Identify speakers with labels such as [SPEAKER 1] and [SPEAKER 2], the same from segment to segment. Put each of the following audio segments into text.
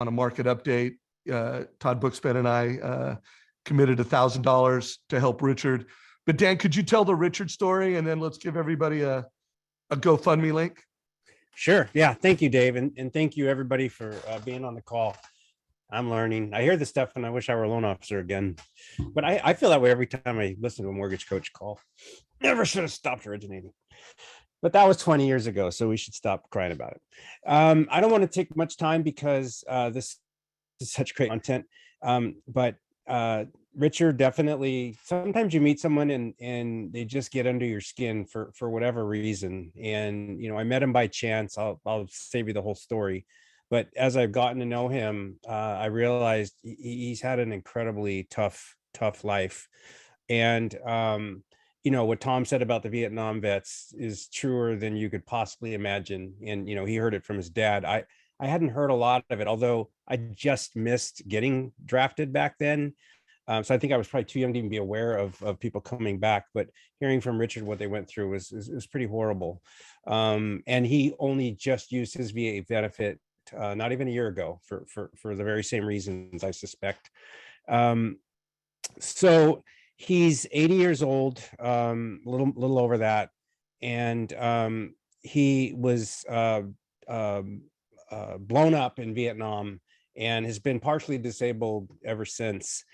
[SPEAKER 1] on a market update. Todd Bookspan and I committed $1,000 to help Richard. But Dan, could you tell the Richard story, and then let's give everybody a GoFundMe link?
[SPEAKER 2] Sure. Yeah. Thank you, Dave. And thank you, everybody, for being on the call. I'm learning. I hear this stuff and I wish I were a loan officer again. But I feel that way every time I listen to a mortgage coach call. Never should have stopped originating. But that was 20 years ago, so we should stop crying about it. I don't want to take much time because this is such great content. But Richard, definitely, sometimes you meet someone and they just get under your skin for whatever reason. And, I met him by chance. I'll save you the whole story. But as I've gotten to know him, I realized he's had an incredibly tough life. And, what Tom said about the Vietnam vets is truer than you could possibly imagine. And, he heard it from his dad. I hadn't heard a lot of it, although I just missed getting drafted back then. So I think I was probably too young to even be aware of people coming back, but hearing from Richard what they went through was pretty horrible. And he only just used his VA benefit not even a year ago for the very same reasons, I suspect. So he's 80 years old, little over that, and he was blown up in Vietnam and has been partially disabled ever since.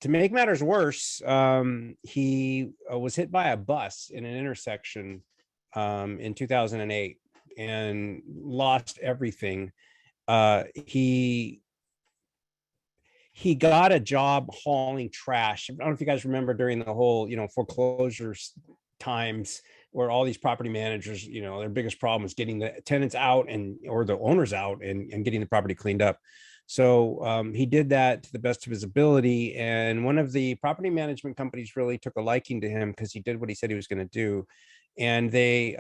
[SPEAKER 2] To make matters worse, he was hit by a bus in an intersection in 2008 and lost everything. He got a job hauling trash. I don't know if you guys remember during the whole, foreclosures times where all these property managers, their biggest problem was getting the tenants out or the owners out and getting the property cleaned up. So he did that to the best of his ability. And one of the property management companies really took a liking to him because he did what he said he was going to do. And he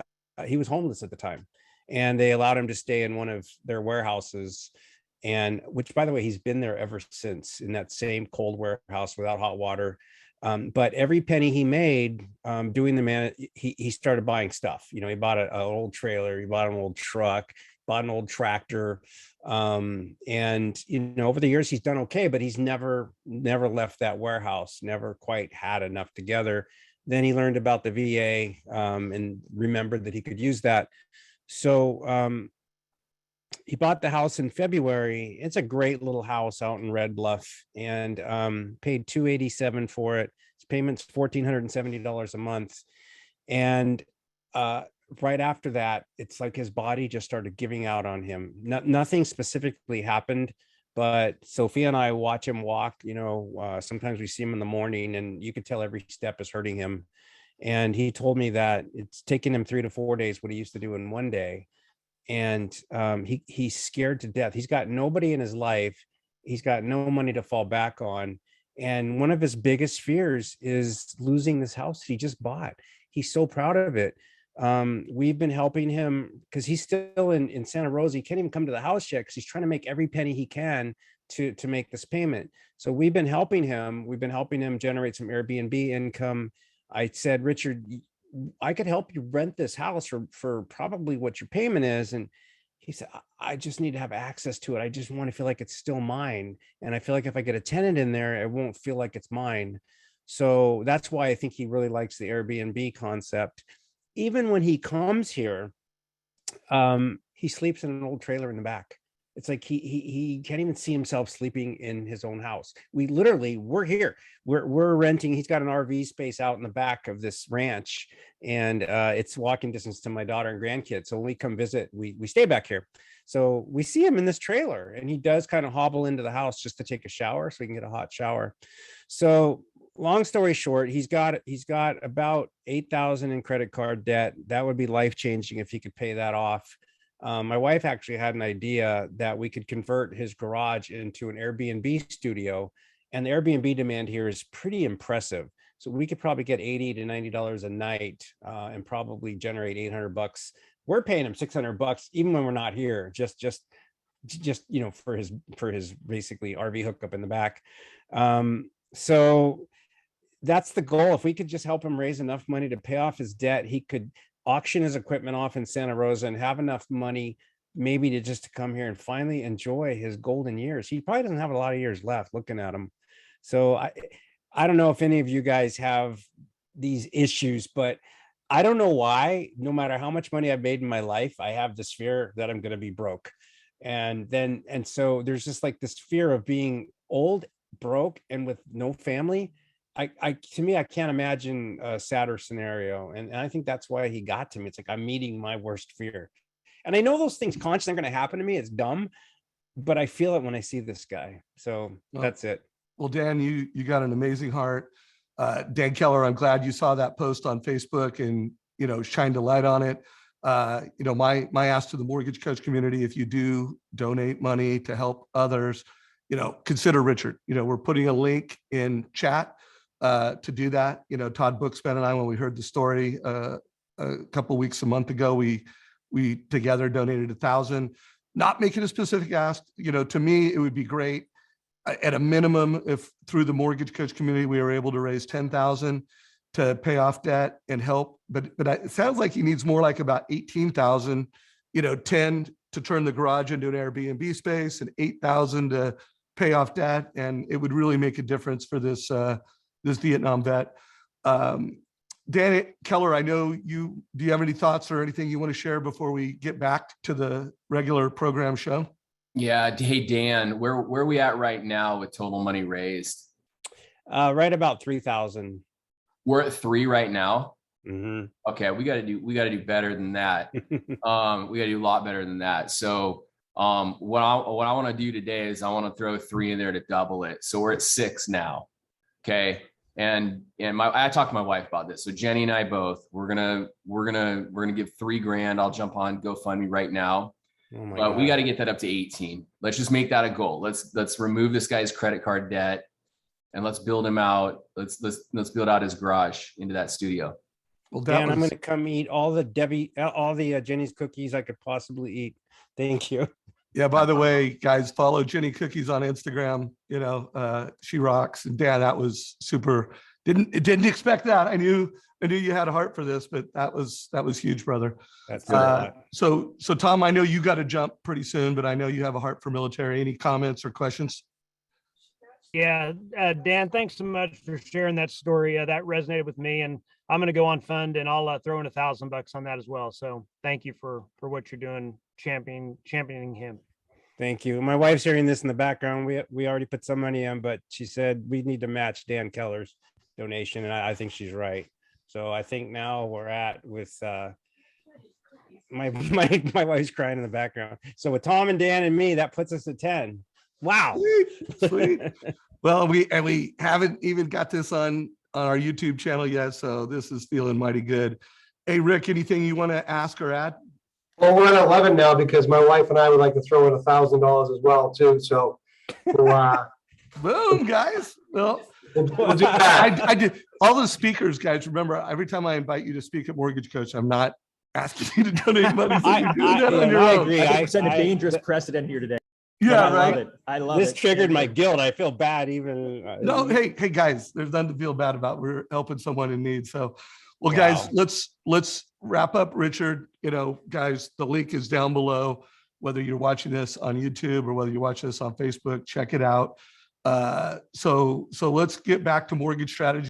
[SPEAKER 2] was homeless at the time. And they allowed him to stay in one of their warehouses. And which, by the way, he's been there ever since, in that same cold warehouse without hot water. But every penny he made doing he started buying stuff. He bought an old trailer, he bought an old truck, bought an old tractor. And, over the years he's done okay, but he's never left that warehouse, never quite had enough together. Then he learned about the VA and remembered that he could use that. So he bought the house in February. It's a great little house out in Red Bluff, and paid $287 for it. His payment's $1,470 a month. And right after that, it's like his body just started giving out on him. Nothing specifically happened, but Sophia and I watch him walk. Sometimes we see him in the morning and you could tell every step is hurting him. And he told me that it's taken him 3 to 4 days what he used to do in one day. And he's scared to death. He's got nobody in his life. He's got no money to fall back on. And one of his biggest fears is losing this house he just bought. He's so proud of it. We've been helping him because he's still in Santa Rosa. He can't even come to the house yet because he's trying to make every penny he can to make this payment. So we've been helping him. We've been helping him generate some Airbnb income. I said, Richard, I could help you rent this house for probably what your payment is. And he said, I just need to have access to it. I just want to feel like it's still mine. And I feel like if I get a tenant in there, it won't feel like it's mine. So that's why I think he really likes the Airbnb concept. Even when he comes here, he sleeps in an old trailer in the back. It's like he can't even see himself sleeping in his own house. We're here. We're renting. He's got an RV space out in the back of this ranch, and it's walking distance to my daughter and grandkids. So when we come visit, we stay back here. So we see him in this trailer, and he does kind of hobble into the house just to take a shower so he can get a hot shower. So long story short, he's got about $8,000 in credit card debt. That would be life-changing if he could pay that off. My wife actually had an idea that we could convert his garage into an Airbnb studio, and the Airbnb demand here is pretty impressive. So we could probably get $80 to $90 a night and probably generate $800. We're paying him $600 even when we're not here, just for his basically RV hookup in the back. So that's the goal. If we could just help him raise enough money to pay off his debt, he could auction his equipment off in Santa Rosa and have enough money maybe to come here and finally enjoy his golden years. He probably doesn't have a lot of years left looking at him. So I don't know if any of you guys have these issues, but I don't know why, no matter how much money I've made in my life, I have this fear that I'm going to be broke. And so there's just like this fear of being old, broke, and with no family. To me, I can't imagine a sadder scenario. And I think that's why he got to me. It's like, I'm meeting my worst fear. And I know those things constantly are going to happen to me. It's dumb, but I feel it when I see this guy. So that's it.
[SPEAKER 1] Well, Dan, you got an amazing heart. Dan Keller, I'm glad you saw that post on Facebook and, shined a light on it. My ask to the mortgage coach community, if you do donate money to help others, consider Richard. We're putting a link in chat to do that. Todd Bookspan and I, when we heard the story a a month ago, we together donated 1,000. Not making a specific ask. To me, it would be great at a minimum if through the mortgage coach community we were able to raise 10,000 to pay off debt and help. But it sounds like he needs more like about 18,000. 10 to turn the garage into an Airbnb space and 8,000 to pay off debt, and it would really make a difference for this Vietnam vet. Dan Keller, I know do you have any thoughts or anything you want to share before we get back to the regular program show?
[SPEAKER 3] Yeah. Hey, Dan, where are we at right now with total money raised?
[SPEAKER 2] Right about 3,000.
[SPEAKER 3] We're at 3 right now.
[SPEAKER 2] Mm-hmm.
[SPEAKER 3] Okay. We got to do better than that. We got to do a lot better than that. So what I want to do today is I want to throw 3 in there to double it. So we're at 6 now. Okay. And I talked to my wife about this. So Jenny and I both, we're gonna give $3,000. I'll jump on GoFundMe right now.
[SPEAKER 2] Oh my
[SPEAKER 3] But
[SPEAKER 2] God.
[SPEAKER 3] we got to get that up to 18. Let's just make that a goal. Let's remove this guy's credit card debt and let's build him out. Let's build out his garage into that studio.
[SPEAKER 1] Well,
[SPEAKER 2] Dan, I'm going to come eat all the Jenny's cookies I could possibly eat. Thank you.
[SPEAKER 1] Yeah, by the way, guys, follow Jenny Cookies on Instagram. She rocks. And Dan, that was super. Didn't expect that. I knew you had a heart for this, but that was huge, brother.
[SPEAKER 2] That's
[SPEAKER 1] so Tom, I know you got to jump pretty soon, but I know you have a heart for military. Any comments or questions?
[SPEAKER 4] Yeah, Dan, thanks so much for sharing that story. That resonated with me, and I'm going to go on fund and I'll throw in $1,000 on that as well. So thank you for what you're doing, championing him.
[SPEAKER 2] Thank you. My wife's hearing this in the background. We already put some money in, but she said we need to match Dan Keller's donation, and I think she's right. So I think now we're at with my wife's crying in the background. So with Tom and Dan and me, that puts us at 10. Wow.
[SPEAKER 1] Sweet. Well, we haven't even got this on our YouTube channel yet, so this is feeling mighty good. Hey, Rick, anything you want to ask or add?
[SPEAKER 5] Well, we're at 11 now because my wife and I would like to throw in $1,000 as well too. So,
[SPEAKER 1] boom, guys. Well,
[SPEAKER 5] we'll do that.
[SPEAKER 1] I did all the speakers, guys. Remember, every time I invite you to speak at Mortgage Coach, I'm not asking you to donate money. So you're doing that on your own.
[SPEAKER 2] Agree.
[SPEAKER 6] I think we're setting a dangerous precedent here today.
[SPEAKER 1] Yeah,
[SPEAKER 6] I
[SPEAKER 1] right.
[SPEAKER 6] love it. I love
[SPEAKER 2] This
[SPEAKER 6] it.
[SPEAKER 2] triggered my guilt. I feel bad even.
[SPEAKER 1] No, hey, guys, there's nothing to feel bad about. We're helping someone in need. So, well,
[SPEAKER 2] Wow.
[SPEAKER 1] guys, let's wrap up. Richard, guys, the link is down below. Whether you're watching this on YouTube or whether you're watching this on Facebook, check it out. So let's get back to mortgage strategy.